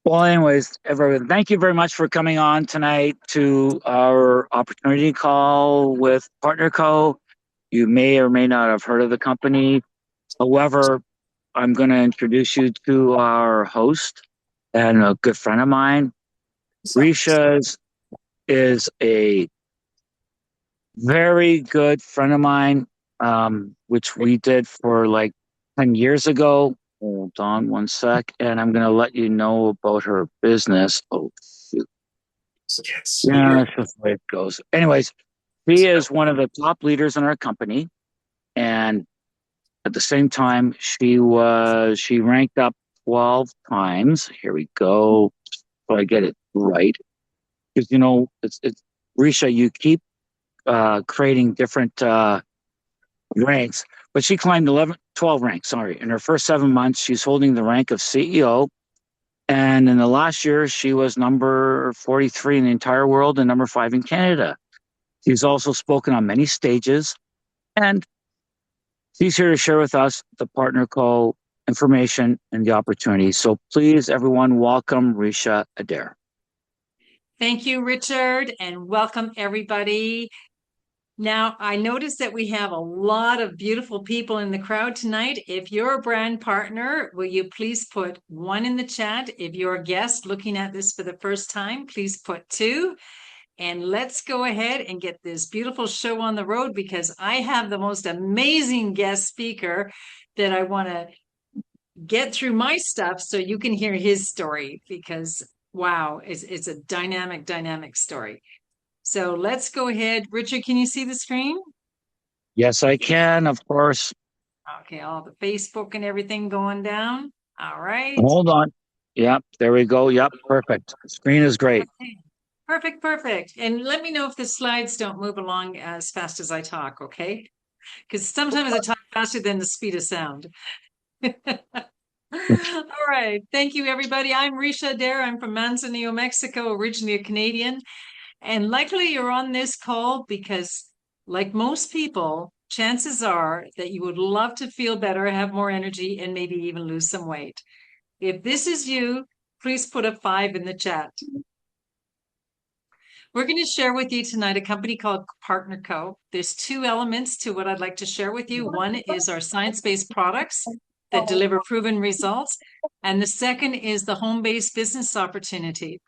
Well, anyways, everyone, thank you very much for coming on tonight to our opportunity call with Partner Co. You may or may not have heard of the company. However, I'm going to introduce you to our host and a good friend of mine. Ricia is a very good friend of mine, which we did for like 10 years ago. Hold on one sec, and I'm going to let you know about her business. Oh, shoot. Yeah, that's just the way it goes. Anyways, she is one of the top leaders in our company. And at the same time, she ranked up 12 times. Here we go. So I get it right. Because, it's Ricia, you keep creating different ranks, but she climbed 12 ranks, sorry. In her first 7 months, she's holding the rank of CEO. And in the last year, she was number 43 in the entire world and number 5 in Canada. She's also spoken on many stages, and she's here to share with us the Partner Co. information and the opportunity. So please, everyone, welcome Ricia Adair. Thank you, Richard, and welcome everybody. Now, I noticed that we have a lot of beautiful people in the crowd tonight. If you're a brand partner, will you please put 1 in the chat? If you're a guest looking at this for the first time, please put 2. And let's go ahead and get this beautiful show on the road, because I have the most amazing guest speaker that I want to get through my stuff so you can hear his story, because wow, it's a dynamic story. So let's go ahead. Richard, can you see the screen? Yes, I can, of course. Okay, all the Facebook and everything going down. All right. Hold on. Yep, there we go. Yep, perfect. The screen is great. Okay. Perfect. And let me know if the slides don't move along as fast as I talk, okay? Because sometimes I talk faster than the speed of sound. All right. Thank you, everybody. I'm Ricia Adair. I'm from Manzanillo, Mexico, originally a Canadian. And likely you're on this call because, like most people, chances are that you would love to feel better, have more energy, and maybe even lose some weight. If this is you, please put a 5 in the chat. We're going to share with you tonight a company called Partner Co. There's 2 elements to what I'd like to share with you. One is our science-based products that deliver proven results. And the second is the home-based business opportunity.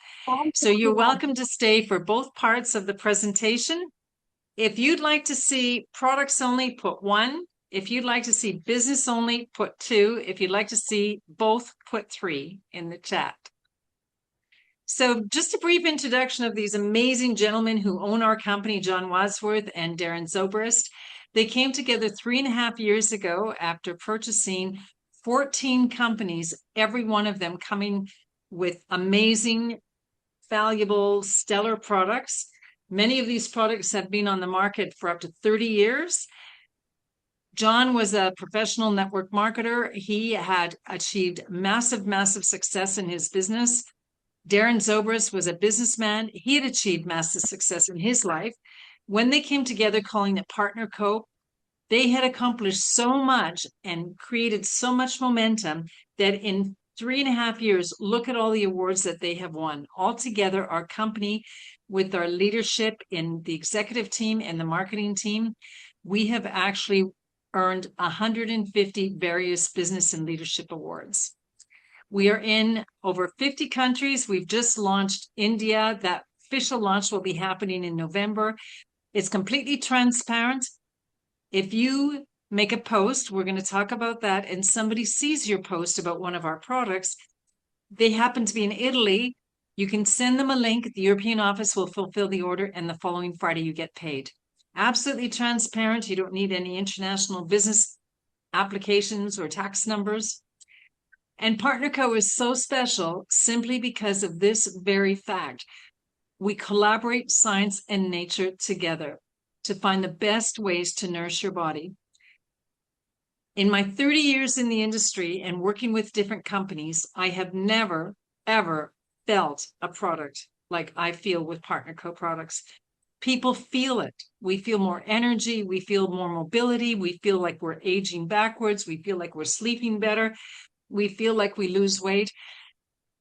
So you're welcome to stay for both parts of the presentation. If you'd like to see products only, put 1. If you'd like to see business only, put 2. If you'd like to see both, put 3 in the chat. So just a brief introduction of these amazing gentlemen who own our company, John Wadsworth and Darren Zobrist. They came together 3.5 years ago after purchasing 14 companies, every one of them coming with amazing, valuable, stellar products. Many of these products have been on the market for up to 30 years. John was a professional network marketer. He had achieved massive success in his business. Darren Zobrist was a businessman. He had achieved massive success in his life. When they came together, calling it Partner Co., they had accomplished so much and created so much momentum that in 3.5 years, look at all the awards that they have won. Altogether, our company, with our leadership in the executive team and the marketing team, we have actually earned 150 various business and leadership awards. We are in over 50 countries. We've just launched India. That official launch will be happening in November. It's completely transparent. If you make a post, we're going to talk about that, and somebody sees your post about one of our products, they happen to be in Italy, you can send them a link. The European office will fulfill the order, and the following Friday you get paid. Absolutely transparent. You don't need any international business applications or tax numbers. And Partner Co. is so special simply because of this very fact. We collaborate science and nature together to find the best ways to nourish your body. In my 30 years in the industry and working with different companies, I have never, ever felt a product like I feel with Partner Co. products. People feel it. We feel more energy. We feel more mobility. We feel like we're aging backwards. We feel like we're sleeping better. we feel like we lose weight,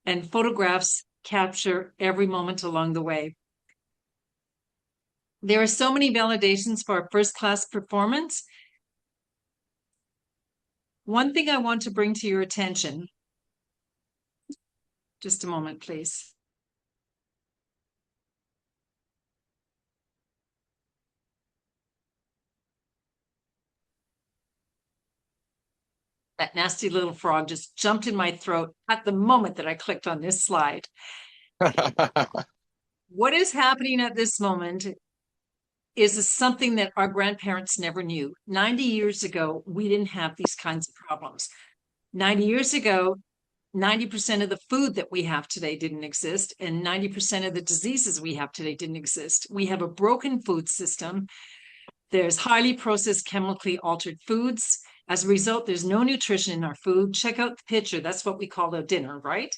and photographs capture every moment along the way. There are so many validations for our first-class performance. One thing I want to bring to your attention, just a moment, please. That nasty little frog just jumped in my throat at the moment that I clicked on this slide. What is happening at this moment is something that our grandparents never knew. 90 years ago, we didn't have these kinds of problems. 90 years ago, 90% of the food that we have today didn't exist, and 90% of the diseases we have today didn't exist. We have a broken food system. There's highly processed, chemically altered foods. As a result, there's no nutrition in our food. Check out the picture. That's what we call a dinner, right?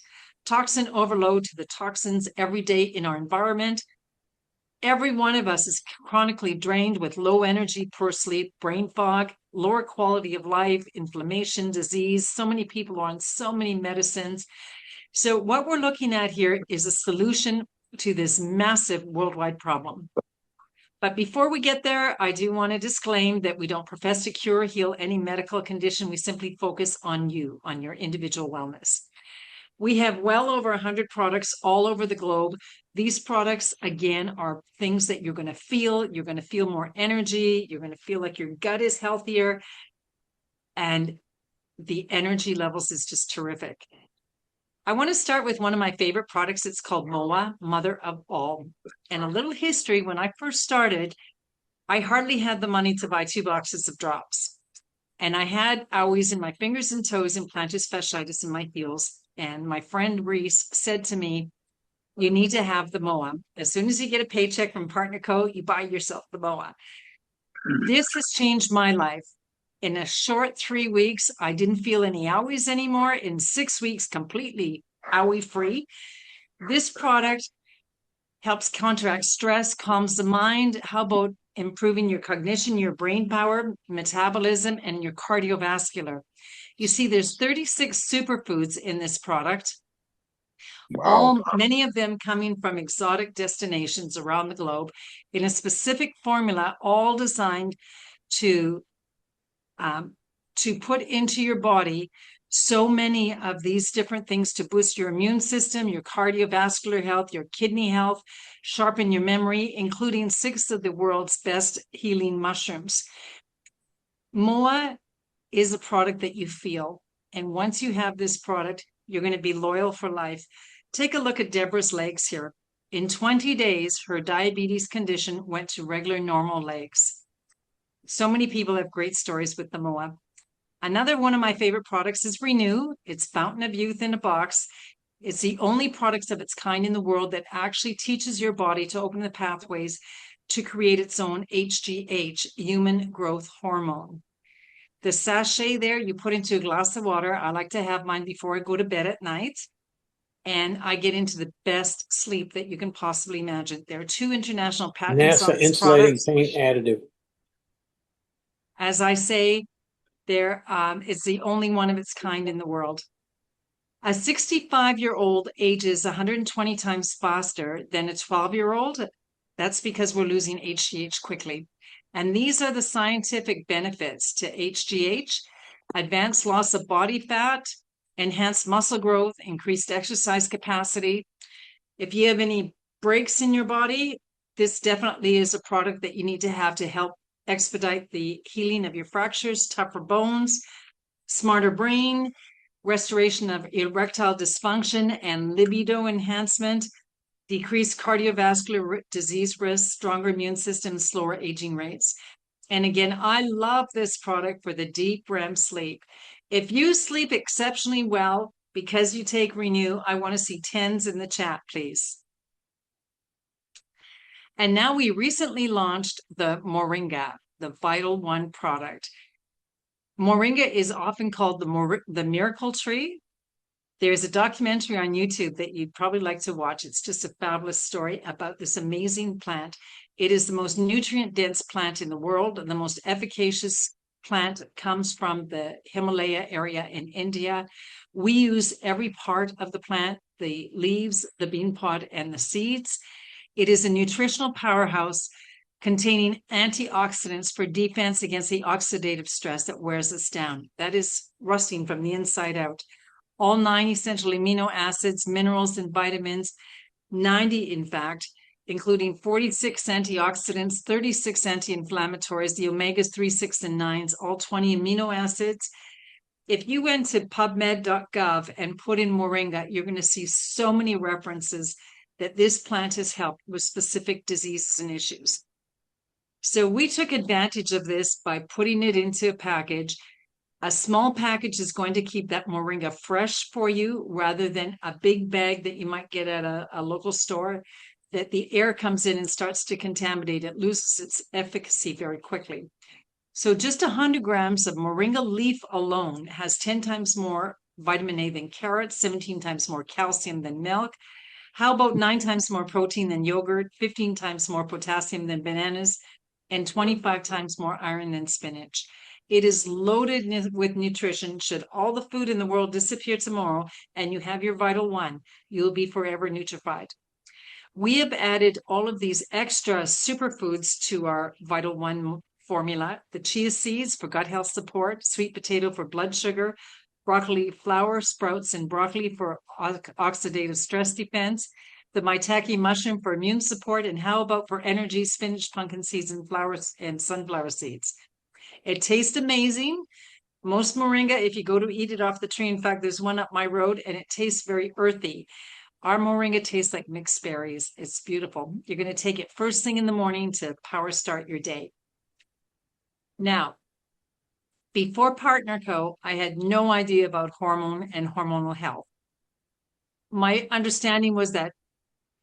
Toxin overload to the toxins every day in our environment. Every one of us is chronically drained with low energy, poor sleep, brain fog, lower quality of life, inflammation, disease. So many people are on so many medicines. So what we're looking at here is a solution to this massive worldwide problem. But before we get there, I do want to disclaim that we don't profess to cure or heal any medical condition. We simply focus on you, on your individual wellness. We have well over 100 products all over the globe. These products, again, are things that you're going to feel. You're going to feel more energy. You're going to feel like your gut is healthier. And the energy levels is just terrific. I want to start with one of my favorite products. It's called MOA, Mother of All. And a little history, when I first started, I hardly had the money to buy 2 boxes of drops. And I had owies in my fingers and toes and plantar fasciitis in my heels. And my friend Reese said to me, you need to have the MOA. As soon as you get a paycheck from Partner Co., you buy yourself the MOA. This has changed my life. In a short 3 weeks, I didn't feel any owies anymore. In 6 weeks, completely owie free. This product helps counteract stress, calms the mind. How about improving your cognition, your brain power, metabolism, and your cardiovascular? You see, there's 36 superfoods in this product. Wow. Many of them coming from exotic destinations around the globe in a specific formula, all designed to put into your body so many of these different things to boost your immune system, your cardiovascular health, your kidney health, sharpen your memory, including 6 of the world's best healing mushrooms. MOA is a product that you feel. And once you have this product, you're going to be loyal for life. Take a look at Deborah's legs here. In 20 days, her diabetes condition went to regular, normal legs. So many people have great stories with the MOA. Another one of my favorite products is Renew. It's Fountain of Youth in a box. It's the only product of its kind in the world that actually teaches your body to open the pathways to create its own HGH, human growth hormone. The sachet there, you put into a glass of water. I like to have mine before I go to bed at night. And I get into the best sleep that you can possibly imagine. There are 2 international patents on NASA this insulating product. paint additive. As I say, it's the only one of its kind in the world. A 65-year-old ages 120 times faster than a 12-year-old. That's because we're losing HGH quickly. And these are the scientific benefits to HGH: advanced loss of body fat, enhanced muscle growth, increased exercise capacity. If you have any breaks in your body, this definitely is a product that you need to have to help expedite the healing of your fractures, tougher bones, smarter brain, restoration of erectile dysfunction and libido enhancement, decreased cardiovascular disease risk, stronger immune system, slower aging rates. And again, I love this product for the deep REM sleep. If you sleep exceptionally well because you take Renew, I want to see 10s in the chat, please. And now we recently launched the Moringa, the Vital One product. Moringa is often called the miracle tree. There's a documentary on YouTube that you'd probably like to watch. It's just a fabulous story about this amazing plant. It is the most nutrient-dense plant in the world and the most efficacious plant comes from the Himalaya area in India. We use every part of the plant, the leaves, the bean pod, and the seeds. It is a nutritional powerhouse containing antioxidants for defense against the oxidative stress that wears us down. That is rusting from the inside out. All 9 essential amino acids, minerals, and vitamins, 90 in fact, including 46 antioxidants, 36 anti-inflammatories, the omegas 3, 6, and 9s, all 20 amino acids. If you went to pubmed.gov and put in moringa, you're going to see so many references that this plant has helped with specific diseases and issues. So we took advantage of this by putting it into a package. A small package is going to keep that moringa fresh for you rather than a big bag that you might get at a local store that the air comes in and starts to contaminate. It loses its efficacy very quickly. So just 100 grams of moringa leaf alone has 10 times more vitamin A than carrots, 17 times more calcium than milk. How about 9 times more protein than yogurt, 15 times more potassium than bananas, and 25 times more iron than spinach? It is loaded with nutrition. Should all the food in the world disappear tomorrow and you have your Vital One, you'll be forever nutrified. We have added all of these extra superfoods to our Vital One formula. The chia seeds for gut health support, sweet potato for blood sugar, broccoli flower, sprouts, and broccoli for oxidative stress defense, the maitake mushroom for immune support, and how about for energy, spinach, pumpkin seeds, and flowers and sunflower seeds. It tastes amazing. Most moringa, if you go to eat it off the tree, in fact, there's one up my road, and it tastes very earthy. Our moringa tastes like mixed berries. It's beautiful. You're going to take it first thing in the morning to power start your day. Now, before Partner Co., I had no idea about hormone and hormonal health. My understanding was that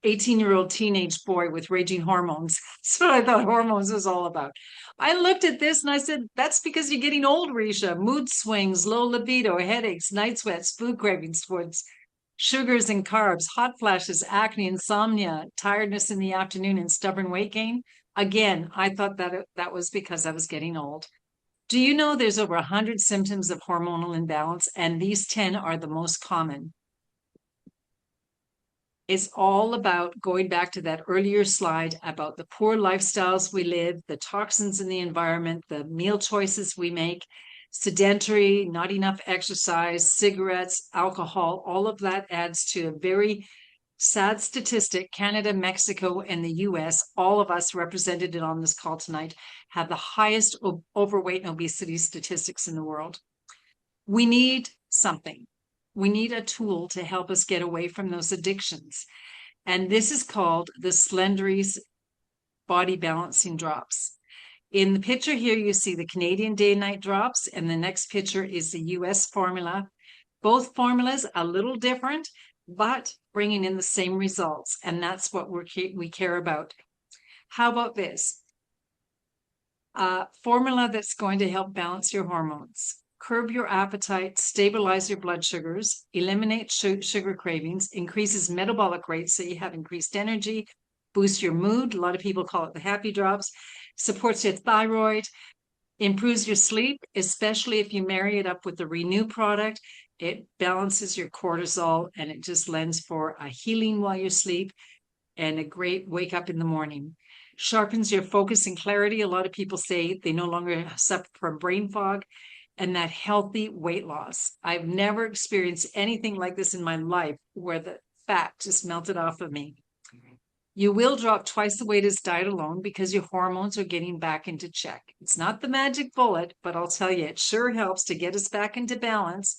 18-year-old teenage boy with raging hormones. That's what I thought hormones was all about. I looked at this and I said, that's because you're getting old, Ricia. Mood swings, low libido, headaches, night sweats, food cravings, sugars and carbs, hot flashes, acne, insomnia, tiredness in the afternoon, and stubborn weight gain. Again, I thought that was because I was getting old. Do you know there's over 100 symptoms of hormonal imbalance, and these 10 are the most common? It's all about going back to that earlier slide about the poor lifestyles we live, the toxins in the environment, the meal choices we make, sedentary, not enough exercise, cigarettes, alcohol, all of that adds to a very sad statistic. Canada, Mexico, and the US, all of us represented on this call tonight, have the highest overweight and obesity statistics in the world. We need something. We need a tool to help us get away from those addictions. And this is called the Slenderies Body Balancing Drops. In the picture here, you see the Canadian Day and Night Drops, and the next picture is the US formula. Both formulas a little different, but bringing in the same results. And that's what we care about. How about this? A formula that's going to help balance your hormones. Curb your appetite, stabilize your blood sugars, eliminate sugar cravings, increases metabolic rates so you have increased energy, boosts your mood. A lot of people call it the happy drops, supports your thyroid, improves your sleep, especially if you marry it up with the Renew product. It balances your cortisol and it just lends for a healing while you sleep and a great wake up in the morning. Sharpens your focus and clarity. A lot of people say they no longer suffer from brain fog. And that healthy weight loss. I've never experienced anything like this in my life where the fat just melted off of me. You will drop twice the weight as diet alone because your hormones are getting back into check. It's not the magic bullet, but I'll tell you, it sure helps to get us back into balance.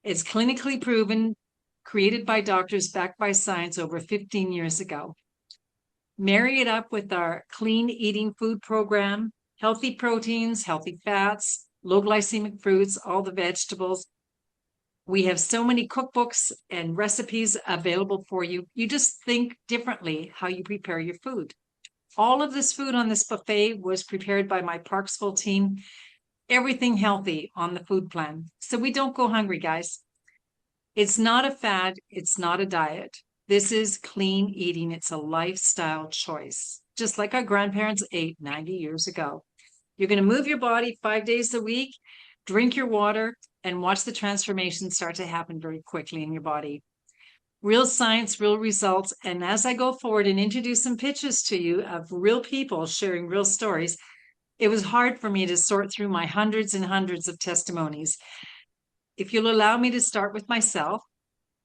It's clinically proven, created by doctors, backed by science over 15 years ago. Marry it up with our clean eating food program, healthy proteins, healthy fats, low glycemic fruits, all the vegetables. We have so many cookbooks and recipes available for you. You just think differently how you prepare your food. All of this food on this buffet was prepared by my Parksville team. Everything healthy on the food plan. So we don't go hungry, guys. It's not a fad. It's not a diet. This is clean eating. It's a lifestyle choice, just like our grandparents ate 90 years ago. You're going to move your body 5 days a week, drink your water, and watch the transformation start to happen very quickly in your body. Real science, real results. And as I go forward and introduce some pitches to you of real people sharing real stories, it was hard for me to sort through my hundreds and hundreds of testimonies. If you'll allow me to start with myself,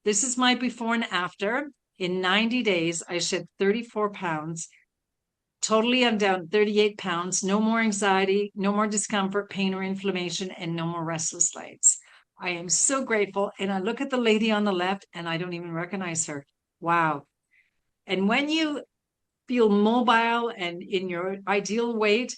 this is my before and after. In 90 days, I shed 34 pounds. Totally, I'm down 38 pounds. No more anxiety, no more discomfort, pain, or inflammation, and no more restless legs. I am so grateful. And I look at the lady on the left and I don't even recognize her. Wow. And when you feel mobile and in your ideal weight,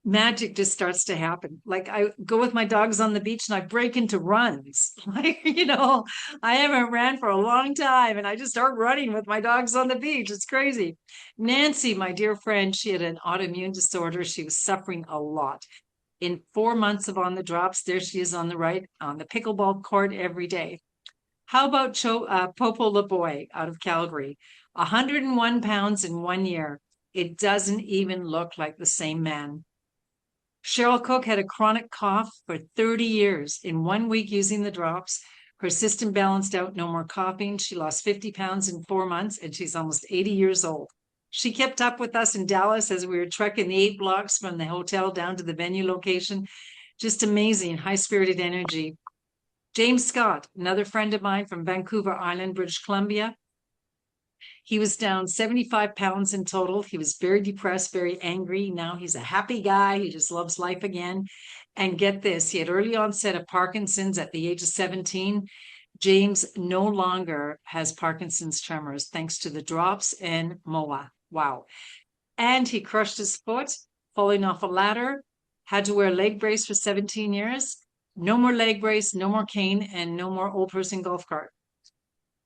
magic just starts to happen. Like I go with my dogs on the beach and I break into runs. Like, I haven't ran for a long time and I just start running with my dogs on the beach. It's crazy. Nancy, my dear friend, she had an autoimmune disorder. She was suffering a lot. In 4 months of On the Drops, there she is on the right, on the pickleball court every day. How about Popo LeBoy out of Calgary? 101 pounds in 1 year. It doesn't even look like the same man. Cheryl Cook had a chronic cough for 30 years. In 1 week using the drops, her system balanced out, no more coughing. She lost 50 pounds in 4 months, and she's almost 80 years old. She kept up with us in Dallas as we were trekking the 8 blocks from the hotel down to the venue location. Just amazing, high-spirited energy. James Scott, another friend of mine from Vancouver Island, British Columbia. He was down 75 pounds in total. He was very depressed, very angry. Now he's a happy guy. He just loves life again. And get this, he had early onset of Parkinson's at the age of 17. James no longer has Parkinson's tremors thanks to the drops and MOA. Wow. And he crushed his foot, falling off a ladder, had to wear a leg brace for 17 years. No more leg brace, no more cane, and no more old person golf cart.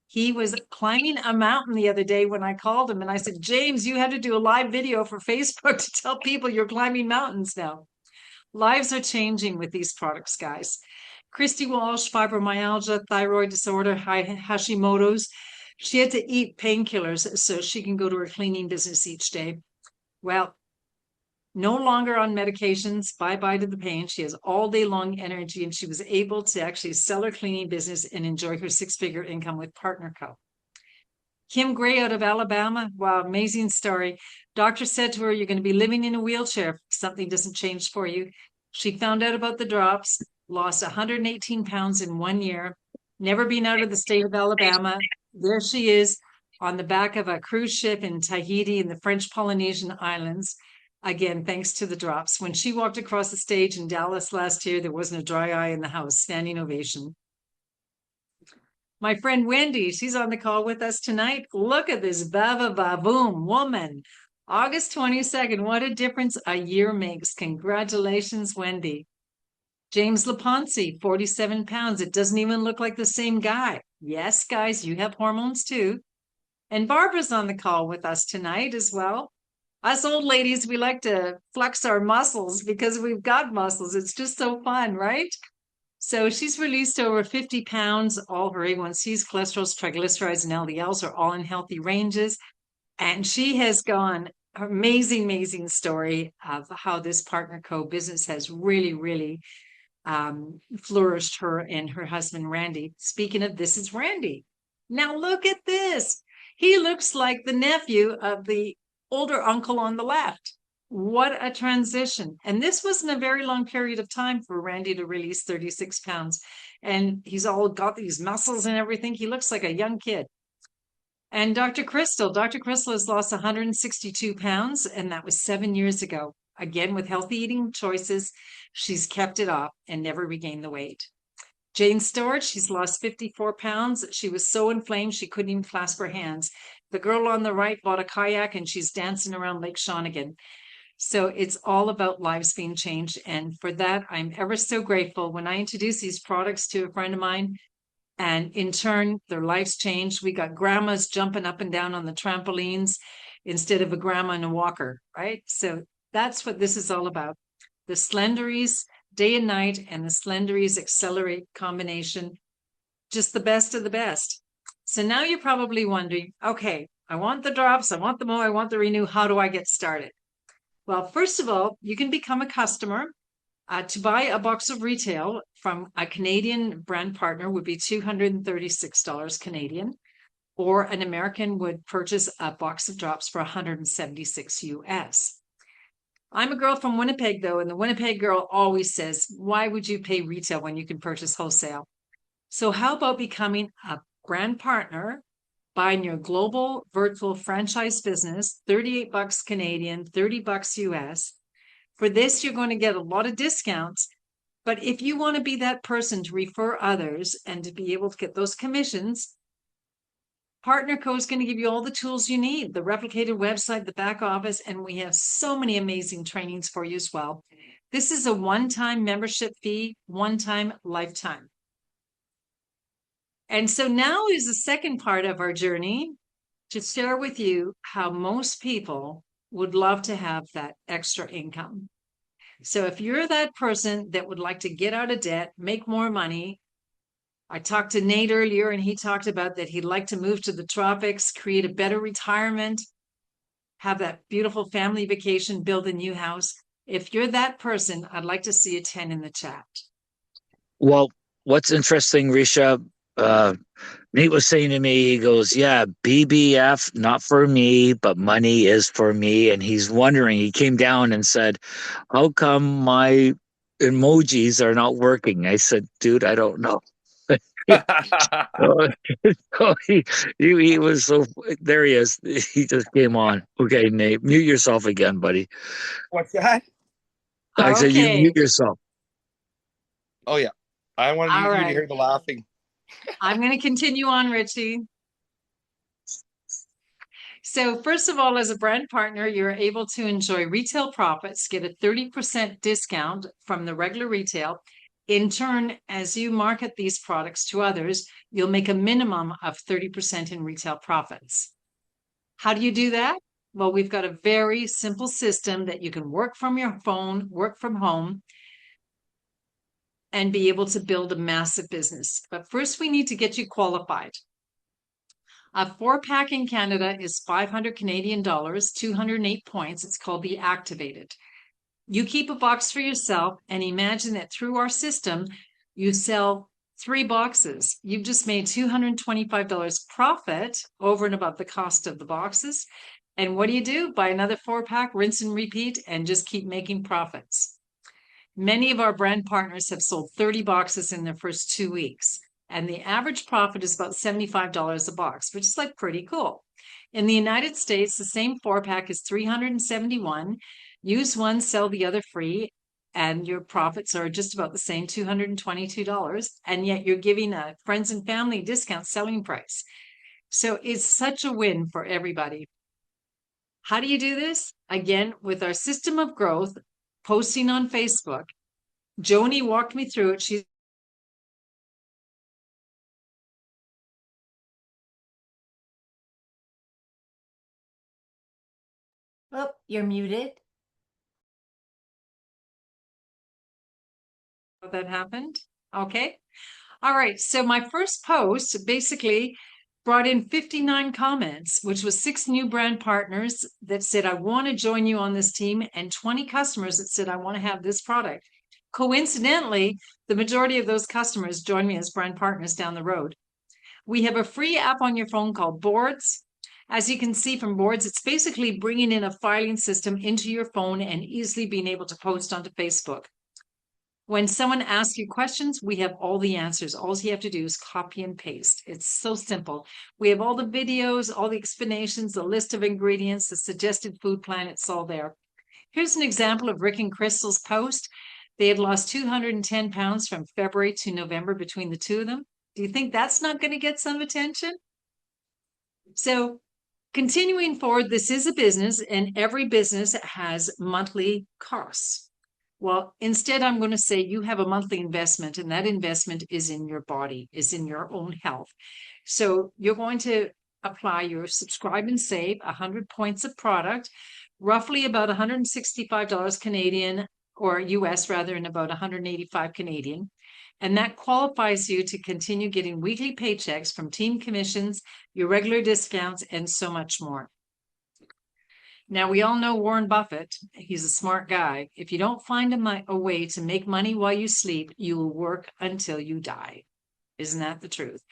He was climbing a mountain the other day when I called him and I said, James, you had to do a live video for Facebook to tell people you're climbing mountains now. Lives are changing with these products, guys. Christy Walsh, fibromyalgia, thyroid disorder, Hashimoto's. She had to eat painkillers so she can go to her cleaning business each day. Well, no longer on medications, bye-bye to the pain. She has all day long energy and she was able to actually sell her cleaning business and enjoy her 6-figure income with Partner Co. Kim Gray out of Alabama. Wow, amazing story. Doctor said to her, you're going to be living in a wheelchair if something doesn't change for you. She found out about the drops, lost 118 pounds in 1 year, never been out of the state of Alabama. There she is on the back of a cruise ship in Tahiti in the French Polynesian Islands. Again, thanks to the drops. When she walked across the stage in Dallas last year, there wasn't a dry eye in the house. Standing ovation. My friend Wendy, she's on the call with us tonight. Look at this ba-ba-ba-boom woman. August 22nd, what a difference a year makes. Congratulations, Wendy. James Leponsi, 47 pounds. It doesn't even look like the same guy. Yes, guys, you have hormones too. And Barbara's on the call with us tonight as well. Us old ladies, we like to flex our muscles because we've got muscles. It's just so fun, right? So she's released over 50 pounds. All her A1Cs, cholesterol, triglycerides, and LDLs are all in healthy ranges. And she has gone amazing, amazing story of how this Partner Co business has really, really flourished her and her husband, Randy. Speaking of, this is Randy. Now look at this. He looks like the nephew of the older uncle on the left. What a transition. And this wasn't a very long period of time for Randy to release 36 pounds. And he's all got these muscles and everything. He looks like a young kid. And Dr. Crystal has lost 162 pounds, and that was 7 years ago. Again, with healthy eating choices, she's kept it off and never regained the weight. Jane Stewart, she's lost 54 pounds. She was so inflamed, she couldn't even clasp her hands. The girl on the right bought a kayak and she's dancing around Lake Shawnigan. So it's all about lives being changed. And for that, I'm ever so grateful. When I introduce these products to a friend of mine, and in turn, their lives changed. We got grandmas jumping up and down on the trampolines instead of a grandma in a walker, right? So that's what this is all about. The Slenderies, day and night, and the Slenderies Accelerate combination, just the best of the best. So now you're probably wondering, okay, I want the drops, I want the Mo, I want the Renew. How do I get started? Well, first of all, you can become a customer. To buy a box of retail from a Canadian brand partner would be $236 Canadian, or an American would purchase a box of drops for 176 US. I'm a girl from Winnipeg, though, and the Winnipeg girl always says, why would you pay retail when you can purchase wholesale? So how about becoming a brand partner, buying your global virtual franchise business, 38 bucks Canadian, 30 bucks US. For this, you're going to get a lot of discounts. But if you want to be that person to refer others and to be able to get those commissions, Partner Co is going to give you all the tools you need, the replicated website, the back office, and we have so many amazing trainings for you as well. This is a one-time membership fee, one-time lifetime. And so now is the second part of our journey to share with you how most people would love to have that extra income. So if you're that person that would like to get out of debt, make more money, I talked to Nate earlier and he talked about that he'd like to move to the tropics, create a better retirement, have that beautiful family vacation, build a new house. If you're that person, I'd like to see a 10 in the chat. Well, what's interesting, Risha, Nate was saying to me, he goes, yeah, BBF, not for me, but money is for me. And he's wondering, he came down and said, how come my emojis are not working? I said, dude, I don't know. So he was so, there he is. He just came on. Okay, Nate, mute yourself again, buddy. What's that? I said, you Okay. mute yourself. Oh, yeah. I wanted All you to right. hear the laughing. I'm going to continue on, Richie. So first of all, as a brand partner, you're able to enjoy retail profits, get a 30% discount from the regular retail. In turn, as you market these products to others, you'll make a minimum of 30% in retail profits. How do you do that? Well, we've got a very simple system that you can work from your phone, work from home, and be able to build a massive business. But first, we need to get you qualified. A 4-pack in Canada is 500 Canadian dollars, 208 points. It's called the Activated. You keep a box for yourself and imagine that through our system, you sell 3 boxes. You've just made $225 profit over and above the cost of the boxes. And what do? Buy another 4-pack, rinse and repeat, and just keep making profits. Many of our brand partners have sold 30 boxes in their first 2 weeks. And the average profit is about $75 a box, which is like pretty cool. In the United States, the same 4-pack is $371. Use one, sell the other free, and your profits are just about the same, $222. And yet you're giving a friends and family discount selling price. So it's such a win for everybody. How do you do this? Again, with our system of growth, posting on Facebook. Joni walked me through it. She's Oh, you're muted. that happened. Okay. All right. So my first post basically brought in 59 comments, which was 6 new brand partners that said, I want to join you on this team, and 20 customers that said, I want to have this product. Coincidentally, the majority of those customers joined me as brand partners down the road. We have a free app on your phone called Boards. As you can see from Boards, it's basically bringing in a filing system into your phone and easily being able to post onto Facebook. When someone asks you questions, we have all the answers. All you have to do is copy and paste. It's so simple. We have all the videos, all the explanations, the list of ingredients, the suggested food plan. It's all there. Here's an example of Rick and Crystal's post. They had lost 210 pounds from February to November between the two of them. Do you think that's not going to get some attention? So continuing forward, this is a business and every business has monthly costs. Well, instead, I'm going to say you have a monthly investment, and that investment is in your body, is in your own health. So you're going to apply your subscribe and save 100 points of product, roughly about $165 Canadian or US rather, and about 185 Canadian. And that qualifies you to continue getting weekly paychecks from team commissions, your regular discounts, and so much more. Now, we all know Warren Buffett. He's a smart guy. If you don't find a way to make money while you sleep, you will work until you die. Isn't that the truth?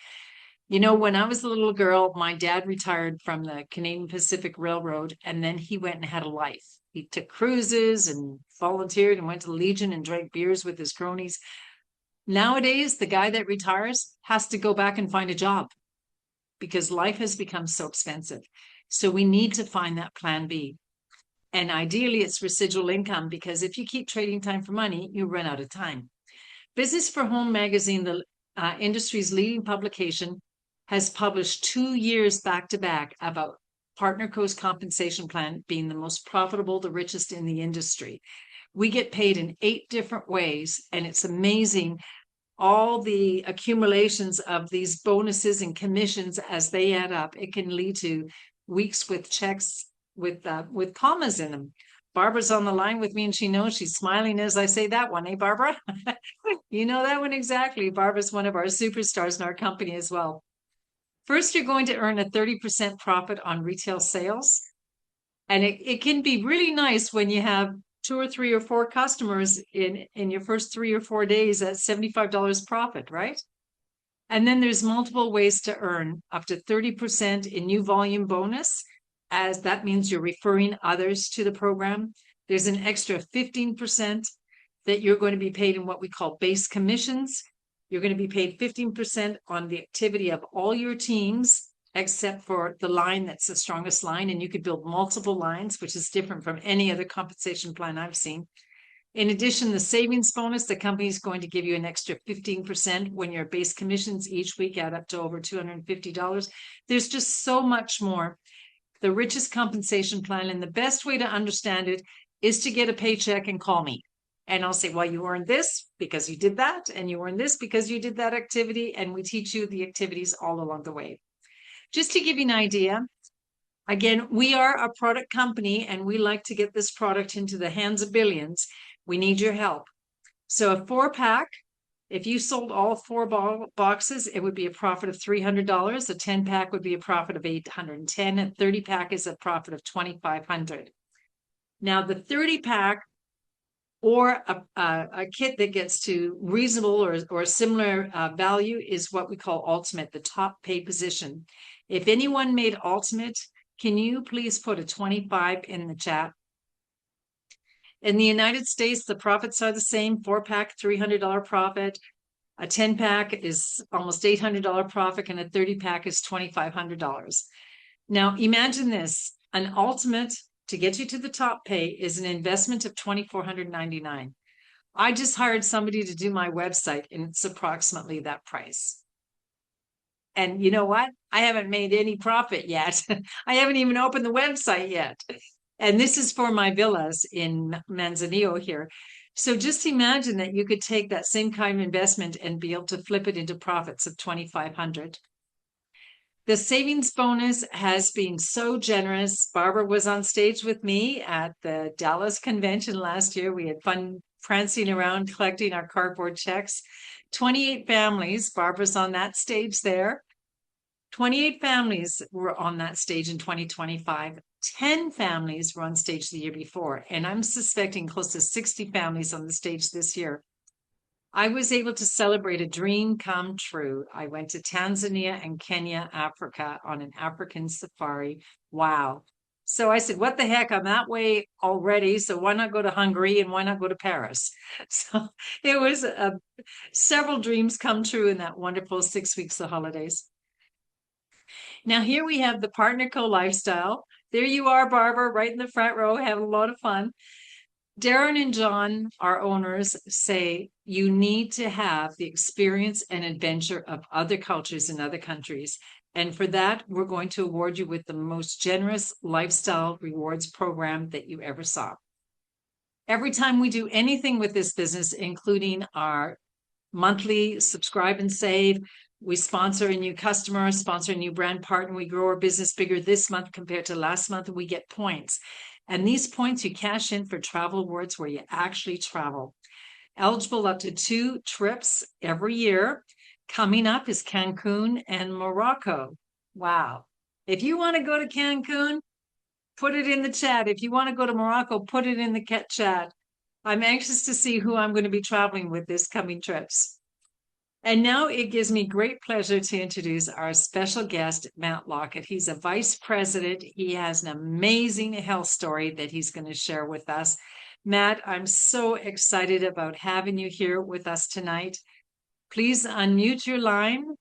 You know, when I was a little girl, my dad retired from the Canadian Pacific Railroad, and then he went and had a life. He took cruises and volunteered and went to the Legion and drank beers with his cronies. Nowadays, the guy that retires has to go back and find a job because life has become so expensive. So we need to find that plan B. And ideally, it's residual income, because if you keep trading time for money, you run out of time. Business for Home magazine, the industry's leading publication, has published 2 years back to back about PartnerCo's compensation plan being the most profitable, the richest in the industry. We get paid in 8 different ways, and it's amazing all the accumulations of these bonuses and commissions as they add up. It can lead to weeks with checks with commas in them. Barbara's on the line with me, and she knows. She's smiling as I say that one, eh, Barbara? You know that one exactly. Barbara's one of our superstars in our company as well. First, you're going to earn a 30% profit on retail sales. And it can be really nice when you have 2 or 3 or 4 customers in your first 3 or 4 days at $75 profit, right? And then there's multiple ways to earn up to 30% in new volume bonus, as that means you're referring others to the program. There's an extra 15% that you're going to be paid in what we call base commissions. You're going to be paid 15% on the activity of all your teams, except for the line that's the strongest line. And you could build multiple lines, which is different from any other compensation plan I've seen. In addition, the savings bonus, the company is going to give you an extra 15% when your base commissions each week add up to over $250. There's just so much more. The richest compensation plan, and the best way to understand it is to get a paycheck and call me. And I'll say, well, you earned this because you did that, and you earned this because you did that activity, and we teach you the activities all along the way. Just to give you an idea, again, we are a product company, and we like to get this product into the hands of billions. We need your help. So a 4-pack, if you sold all 4 boxes, it would be a profit of $300. A 10-pack would be a profit of $810. A 30-pack is a profit of $2,500. Now, the 30-pack or a kit that gets to reasonable or similar value is what we call ultimate, the top pay position. If anyone made ultimate, can you please put a 25 in the chat? In the United States, the profits are the same. 4-pack, $300 profit. A 10-pack is almost $800 profit, and a 30-pack is $2,500. Now, imagine this. An ultimate to get you to the top pay is an investment of $2,499. I just hired somebody to do my website, and it's approximately that price. And you know what? I haven't made any profit yet. I haven't even opened the website yet. And this is for my villas in Manzanillo here. So just imagine that you could take that same kind of investment and be able to flip it into profits of $2,500. The savings bonus has been so generous. Barbara was on stage with me at the Dallas convention last year. We had fun prancing around, collecting our cardboard checks. 28 families, Barbara's on that stage there. 28 families were on that stage in 2025. 10 families were on stage the year before, and I'm suspecting close to 60 families on the stage this year. I was able to celebrate a dream come true. I went to Tanzania and Kenya, Africa, on an African safari. Wow. So I said, what the heck? I'm that way already. So why not go to Hungary, and why not go to Paris? So it was several dreams come true in that wonderful 6 weeks of holidays. Now here we have the PartnerCo lifestyle. There you are, Barbara, right in the front row, having a lot of fun. Darren and John, our owners, say you need to have the experience and adventure of other cultures in other countries. And for that, we're going to award you with the most generous lifestyle rewards program that you ever saw. Every time we do anything with this business, including our monthly subscribe and save, we sponsor a new customer, sponsor a new brand partner, we grow our business bigger this month compared to last month, and we get points. And these points you cash in for travel awards where you actually travel. Eligible up to 2 trips every year. Coming up is Cancun and Morocco. Wow. If you want to go to Cancun, Put it in the chat. If you want to go to Morocco, put it in the chat. I'm anxious to see who I'm going to be traveling with this coming trips. And now it gives me great pleasure to introduce our special guest, Matt Lockett. He's a vice president. He has an amazing health story that he's going to share with us. Matt, I'm so excited about having you here with us tonight. Please unmute your line,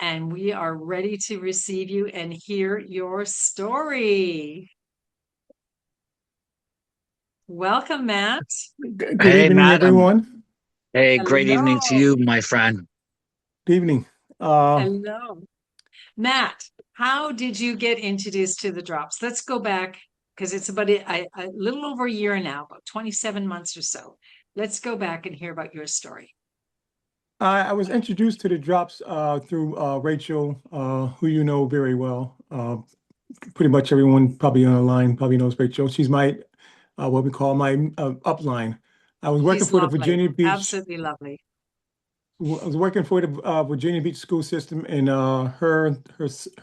and we are ready to receive you and hear your story. Welcome, Matt. Good Hey, evening, Matt. everyone. Hey, great evening to you, Hello. my friend. Good evening. Hello. Matt, how did you get introduced to the drops? Let's go back because it's about a little over a year now, about 27 months or so. Let's go back and hear about your story. I was introduced to the drops through Rachel, who you know very well. Pretty much everyone probably on the line probably knows Rachel. She's my what we call my upline. I was working She's for the lovely. Virginia Beach. Absolutely lovely. I was working for the Virginia Beach school system, and her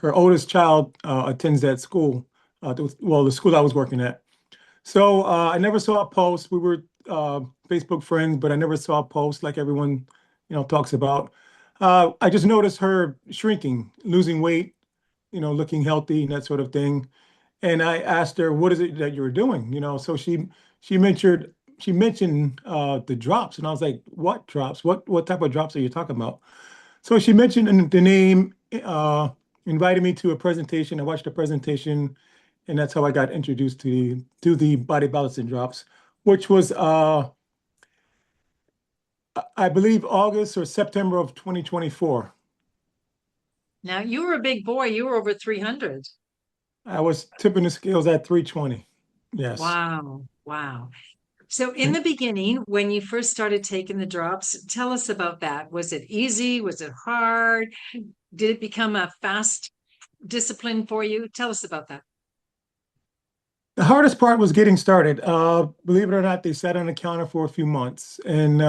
oldest child attends that school. The school I was working at. So I never saw a post. We were Facebook friends, but I never saw a post like everyone, talks about. I just noticed her shrinking, losing weight, looking healthy and that sort of thing. And I asked her, "What is it that you're doing?" So she mentioned the drops, and I was like, "What drops? What type of drops are you talking about?" So she mentioned the name, invited me to a presentation. I watched the presentation, and that's how I got introduced to the body balancing drops, which was I believe August or September of 2024. Now, you were a big boy. You were over 300. I was tipping the scales at 320. Yes. Wow. Wow. So in the beginning, when you first started taking the drops, tell us about that. Was it easy? Was it hard? Did it become a fast discipline for you? Tell us about that. The hardest part was getting started. Believe it or not, they sat on the counter for a few months. And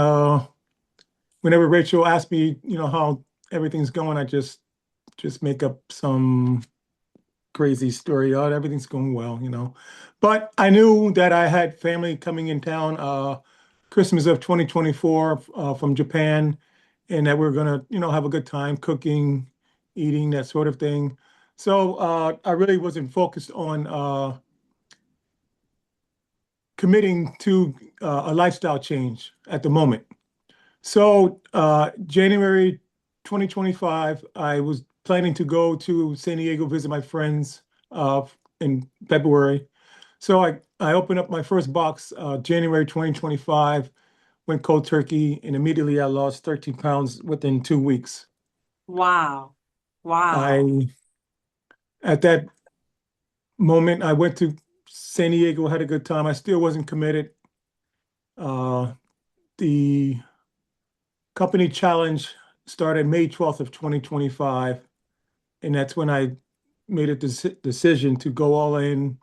whenever Rachel asked me, how everything's going, I just make up some crazy story. Oh, everything's going well. But I knew that I had family coming in town, Christmas of 2024 from Japan, and that we are gonna, have a good time cooking, eating, that sort of thing. So I really wasn't focused on committing to a lifestyle change at the moment. So January 2025, I was planning to go to San Diego, visit my friends in February. So I opened up my first box January 2025, went cold turkey, and immediately I lost 13 pounds within 2 weeks. Wow. Wow. At that moment, I went to San Diego, had a good time. I still wasn't committed. The company challenge started May 12th of 2025, and that's when I made a decision to go all in,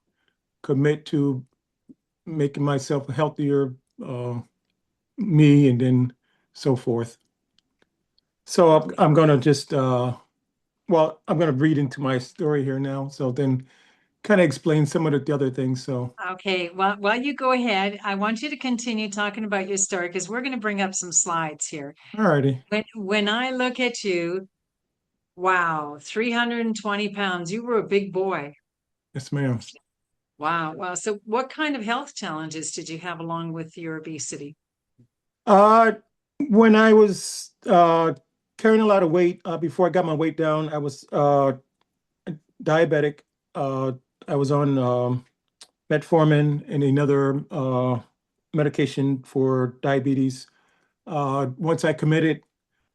commit to making myself a healthier me, and then so forth. So I'm gonna just I'm gonna read into my story here now. So then kind of explain some of the other things. So Okay, well, while you go ahead, I want you to continue talking about your story because we're going to bring up some slides here. alrighty. When I look at you, wow, 320 pounds, you were a big boy. Yes, ma'am. Wow, wow. So what kind of health challenges did you have along with your obesity? Uh, when I was carrying a lot of weight, before I got my weight down, I was diabetic. Uh, I was on metformin and another medication for diabetes. Once I committed,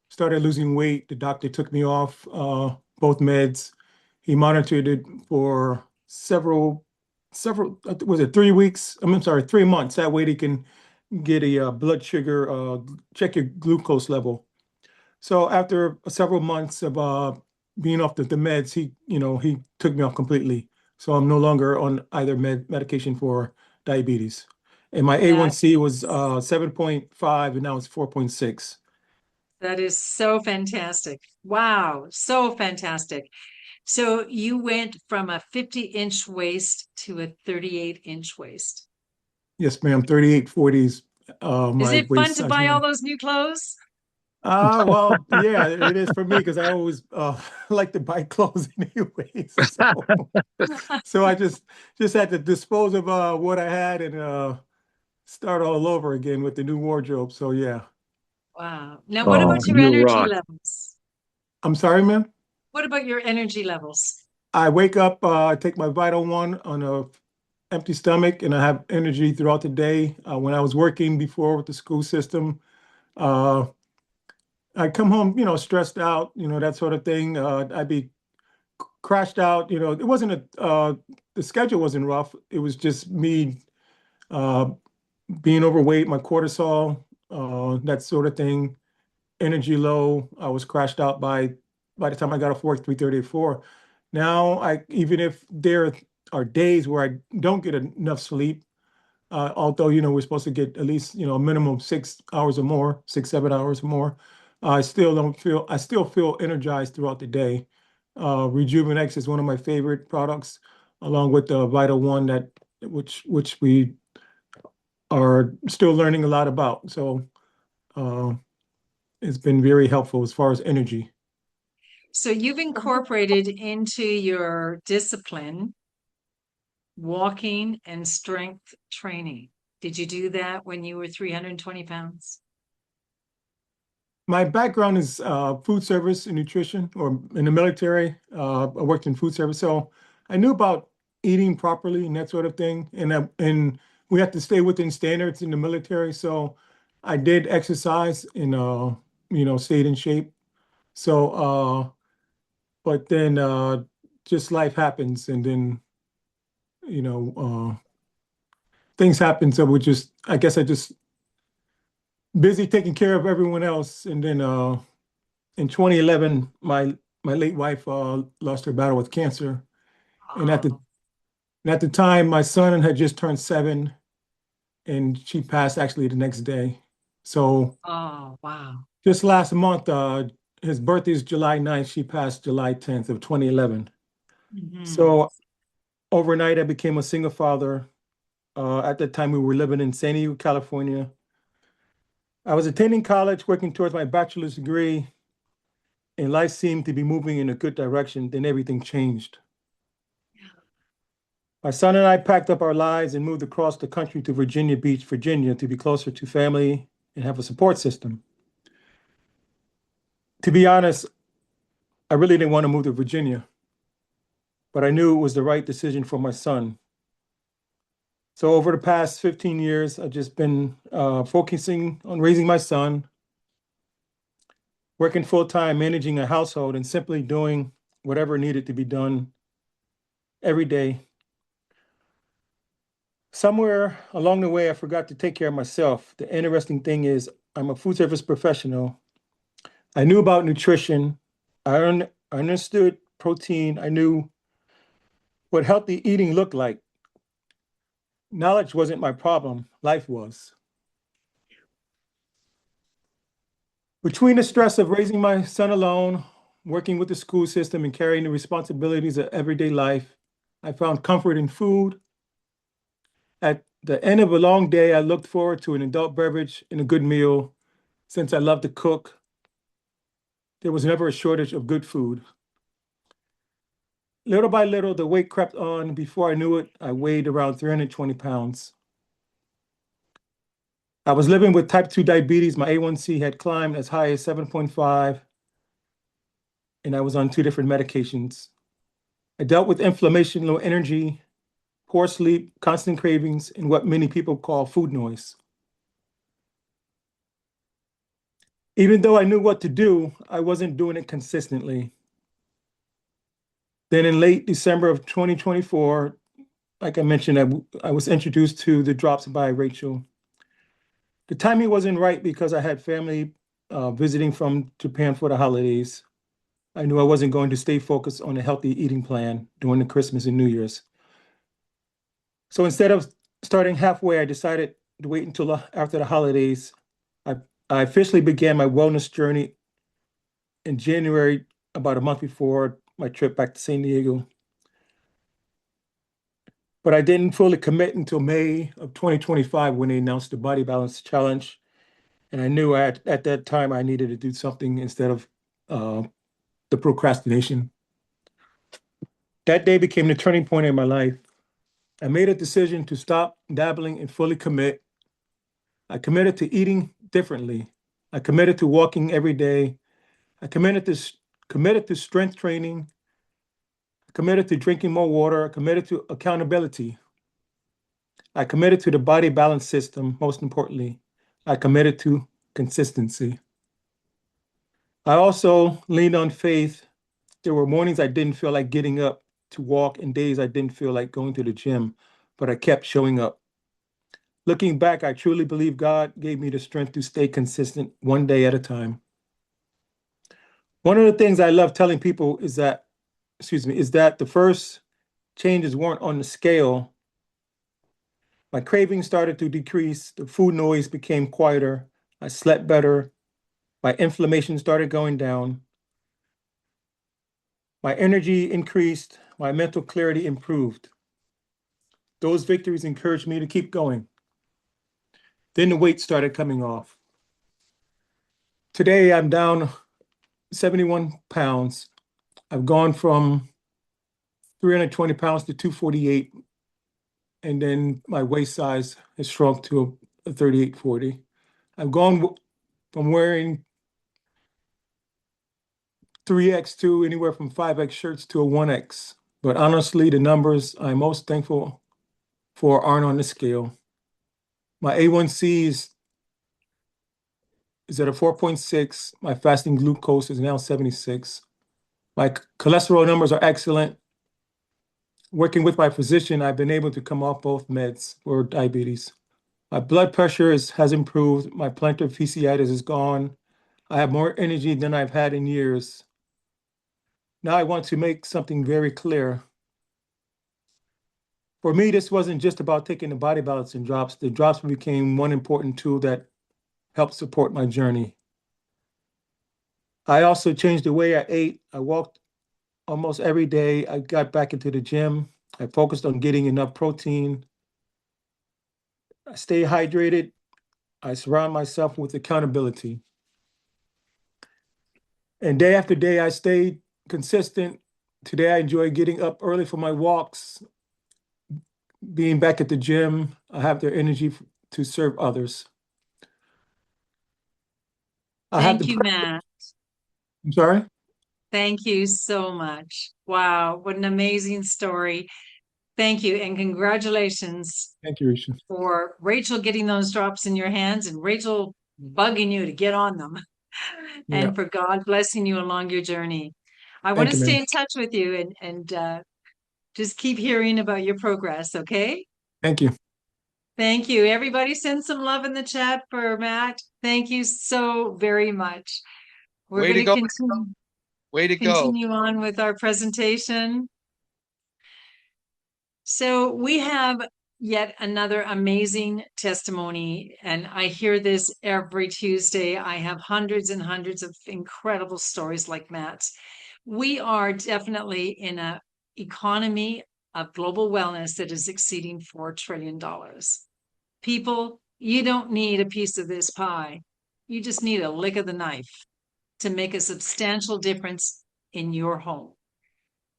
started losing weight, the doctor took me off both meds. He monitored it for several, was it 3 weeks? I'm sorry, 3 months. That way they can get a blood sugar, check your glucose level. So after several months of being off the meds, he took me off completely. So I'm no longer on either medication for diabetes. And my That A1C was 7.5, and now it's 4.6. That is so fantastic. Wow, so fantastic. So you went from a 50-inch waist to a 38-inch waist. Yes, ma'am. 3840s. Is My it fun waist to size buy all now. those new clothes? Well, yeah, it is for me because I always like to buy clothes anyways. So I just had to dispose of what I had and start all over again with the new wardrobe. So yeah. Wow. Now, what Oh, about your you energy rock. levels? I'm sorry, ma'am. What about your energy levels? I wake up, take my Vital One on a empty stomach, and I have energy throughout the day. When I was working before with the school system, uh, I come home, stressed out, that sort of thing. I'd be crashed out. It wasn't the schedule wasn't rough. It was just me uh, being overweight, my cortisol, that sort of thing, energy low. I was crashed out by the time I got off work, 3:30 or 4. Now, even if there are days where I don't get enough sleep, although, we're supposed to get at least, a minimum of 6 hours or more, 6, 7 hours or more. I still feel energized throughout the day. Rejuvenex is one of my favorite products, along with the Vital One which we are still learning a lot about. So uh, it's been very helpful as far as energy. So you've incorporated into your discipline walking and strength training. Did you do that when you were 320 pounds? My background is food service and nutrition, or in the military. I worked in food service, so I knew about eating properly and that sort of thing. And we have to stay within standards in the military. So I did exercise and stayed in shape. So, but then just life happens, and then you know things happen. So I guess I just busy taking care of everyone else, and then in 2011, my late wife lost her battle with cancer, and Oh, at the time, my son had just turned 7, and she passed actually the next day. So oh, wow. just last month, his birthday is July 9th. She passed July 10th of 2011. Mhm. So overnight, I became a single father. At that time, we were living in San Diego, California. I was attending college, working towards my bachelor's degree, and life seemed to be moving in a good direction. Then everything changed. My son and I packed up our lives and moved across the country to Virginia Beach, Virginia, to be closer to family and have a support system. To be honest, I really didn't want to move to Virginia, but I knew it was the right decision for my son. So over the past 15 years, I've just been focusing on raising my son, working full time, managing a household, and simply doing whatever needed to be done every day. Somewhere along the way, I forgot to take care of myself. The interesting thing is, I'm a food service professional. I knew about nutrition. I understood protein. I knew what healthy eating looked like. Knowledge wasn't my problem, life was. Between the stress of raising my son alone, working with the school system, and carrying the responsibilities of everyday life, I found comfort in food. At the end of a long day, I looked forward to an adult beverage and a good meal. Since I love to cook, there was never a shortage of good food. Little by little, the weight crept on. Before I knew it, I weighed around 320 pounds. I was living with type 2 diabetes. My A1C had climbed as high as 7.5, and I was on 2 different medications. I dealt with inflammation, low energy, poor sleep, constant cravings, and what many people call food noise. Even though I knew what to do, I wasn't doing it consistently. Then in late December of 2024, like I mentioned, I was introduced to the drops by Rachel. The timing wasn't right because I had family visiting from Japan for the holidays. I knew I wasn't going to stay focused on a healthy eating plan during the Christmas and New Year's. So instead of starting halfway, I decided to wait until after the holidays. I I officially began my wellness journey in January, about a month before my trip back to San Diego. But I didn't fully commit until May of 2025 when they announced the Body Balance Challenge. And I knew at that time I needed to do something instead of the procrastination. That day became the turning point in my life. I made a decision to stop dabbling and fully commit. I committed to eating differently. I committed to walking every day. I committed to strength training. I committed to drinking more water. I committed to accountability. I committed to the body balance system, most importantly. I committed to consistency. I also leaned on faith. There were mornings I didn't feel like getting up to walk and days I didn't feel like going to the gym, but I kept showing up. Looking back, I truly believe God gave me the strength to stay consistent one day at a time. One of the things I love telling people is that the first changes weren't on the scale. My cravings started to decrease, the food noise became quieter, I slept better, my inflammation started going down, my energy increased, my mental clarity improved. Those victories encouraged me to keep going. Then the weight started coming off. Today I'm down 71 pounds. I've gone from 320 pounds to 248, and then my waist size has shrunk to a 38-40. I've gone from wearing 3X to anywhere from 5X shirts to a 1X. But honestly, the numbers I'm most thankful for aren't on the scale. My A1C is at a 4.6. My fasting glucose is now 76. My cholesterol numbers are excellent. Working with my physician, I've been able to come off both meds for diabetes. My blood pressure has improved. My plantar fasciitis is gone. I have more energy than I've had in years. Now I want to make something very clear. For me, this wasn't just about taking the body balance and drops. The drops became one important tool that helped support my journey. I also changed the way I ate. I walked almost every day. I got back into the gym. I focused on getting enough protein. I stay hydrated. I surround myself with accountability. And day after day, I stayed consistent. Today, I enjoy getting up early for my walks, being back at the gym. I have the energy to serve others. Thank you, Matt. I'm sorry? Thank you so much. Wow, what an amazing story. Thank you, and congratulations Thank you, Ricia. for Rachel getting those drops in your hands and Rachel bugging you to get on them, Yeah. and for God blessing you along your journey. I want Thank to you, stay ma'am. in touch with you and just keep hearing about your progress, okay? Thank you. Thank you. Everybody send some love in the chat for Matt. Thank you so very much. We're Way to going to go. Way to go. continue on with our presentation. So we have yet another amazing testimony, and I hear this every Tuesday. I have hundreds and hundreds of incredible stories like Matt's. We are definitely in an economy of global wellness that is exceeding $4 trillion. People, you don't need a piece of this pie. You just need a lick of the knife to make a substantial difference in your home.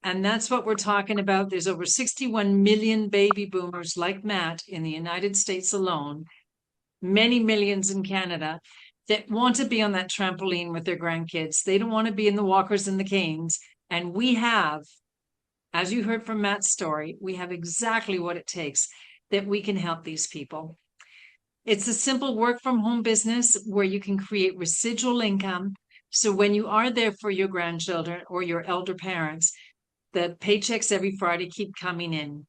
And that's what we're talking about. There's over 61 million baby boomers like Matt in the United States alone, many millions in Canada, that want to be on that trampoline with their grandkids. They don't want to be in the walkers and the canes. And we have, as you heard from Matt's story, we have exactly what it takes that we can help these people. It's a simple work from home business where you can create residual income. So when you are there for your grandchildren or your elder parents, the paychecks every Friday keep coming in.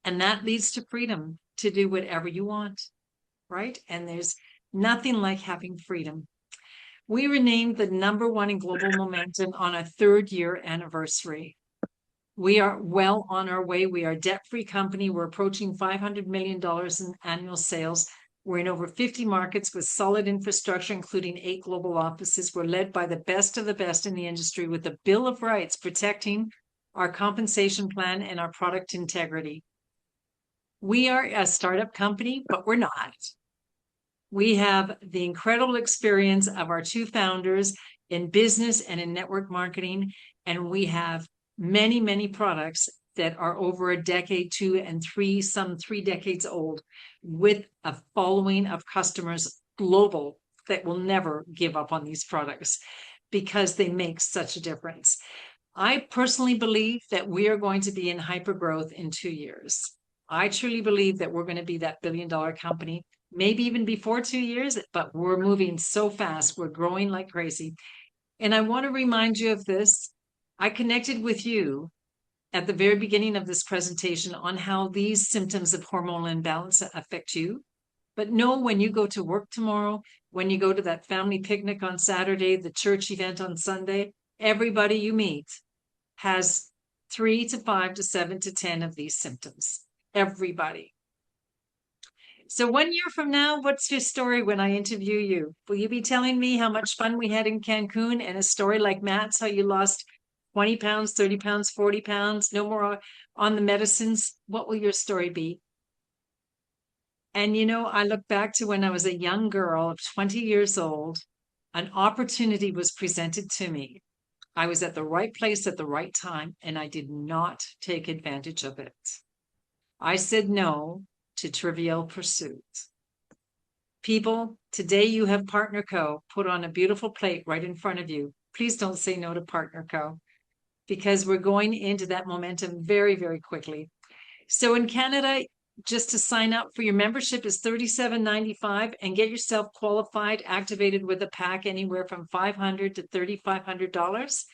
And that leads to freedom to do whatever you want, right? And there's nothing like having freedom. We were named the #1 in global momentum on a 3rd year anniversary. We are well on our way. We are a debt-free company. We're approaching $500 million in annual sales. We're in over 50 markets with solid infrastructure, including 8 global offices. We're led by the best of the best in the industry with a Bill of Rights protecting our compensation plan and our product integrity. We are a startup company, but we're not. We have the incredible experience of our 2 founders in business and in network marketing, and we have many, many products that are over a decade, 2 and 3, some 3 decades old, with a following of customers global that will never give up on these products because they make such a difference. I personally believe that we are going to be in hypergrowth in 2 years. I truly believe that we're going to be that billion-dollar company, maybe even before 2 years, but we're moving so fast. We're growing like crazy. And I want to remind you of this. I connected with you at the very beginning of this presentation on how these symptoms of hormonal imbalance affect you. But know when you go to work tomorrow, when you go to that family picnic on Saturday, the church event on Sunday, everybody you meet has 3 to 5 to 7 to 10 of these symptoms. Everybody. So 1 year from now, what's your story when I interview you? Will you be telling me how much fun we had in Cancun and a story like Matt's, how you lost 20 pounds, 30 pounds, 40 pounds, no more on the medicines? What will your story be? And you know, I look back to when I was a young girl of 20 years old, an opportunity was presented to me. I was at the right place at the right time, and I did not take advantage of it. I said no to trivial pursuits. People, today you have Partner Co. put on a beautiful plate right in front of you. Please don't say no to Partner Co. because we're going into that momentum very, very quickly. So in Canada, just to sign up for your membership is $37.95 and get yourself qualified, activated with a pack anywhere from $500 to $3,500.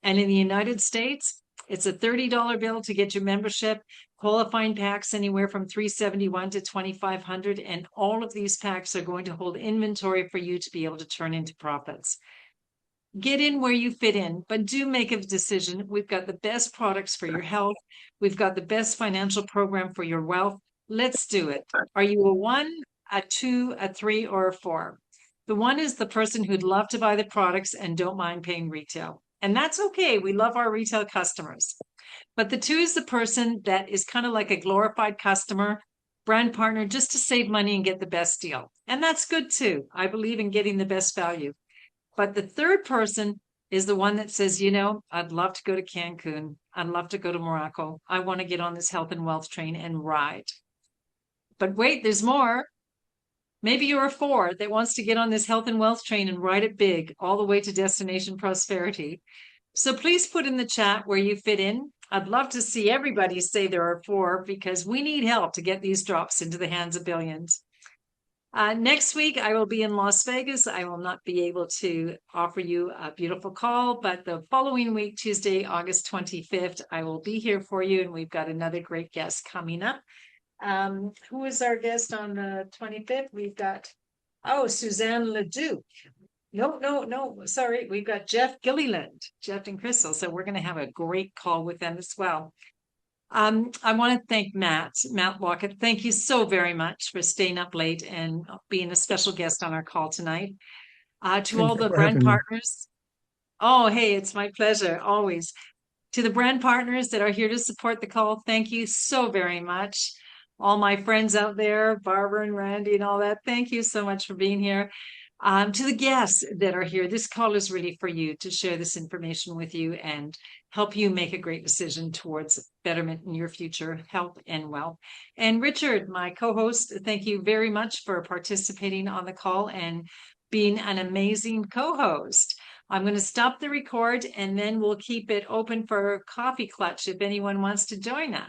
And in the United States, it's a $30 bill to get your membership, qualifying packs anywhere from $371 to $2,500. And all of these packs are going to hold inventory for you to be able to turn into profits. Get in where you fit in, but do make a decision. We've got the best products for your health. We've got the best financial program for your wealth. Let's do it. Are you a 1, a 2, a 3, or a 4? The 1 is the person who'd love to buy the products and don't mind paying retail. And that's okay. We love our retail customers. But the 2 is the person that is kind of like a glorified customer, brand partner, just to save money and get the best deal. And that's good too. I believe in getting the best value. But the 3rd person is the one that says, you know, I'd love to go to Cancun. I'd love to go to Morocco. I want to get on this health and wealth train and ride. But wait, there's more. Maybe you're a 4 that wants to get on this health and wealth train and ride it big all the way to destination prosperity. So please put in the chat where you fit in. I'd love to see everybody say there are 4 because we need help to get these drops into the hands of billions. Next week, I will be in Las Vegas. I will not be able to offer you a beautiful call, but the following week, Tuesday, August 25th, I will be here for you. And we've got another great guest coming up. Who is our guest on the 25th? We've got, Suzanne Leduc. No, sorry. We've got Jeff Gilliland, Jeff and Crystal. So we're going to have a great call with them as well. I want to thank Matt Lockett. Thank you so very much for staying up late and being a special guest on our call tonight. To all the brand partners. Oh, hey, it's my pleasure, always. To the brand partners that are here to support the call, thank you so very much. All my friends out there, Barbara and Randy and all that, thank you so much for being here. To the guests that are here, this call is really for you to share this information with you and help you make a great decision towards betterment in your future health and wealth. And Richard, my co-host, thank you very much for participating on the call and being an amazing co-host. I'm going to stop the record and then we'll keep it open for coffee clutch if anyone wants to join us.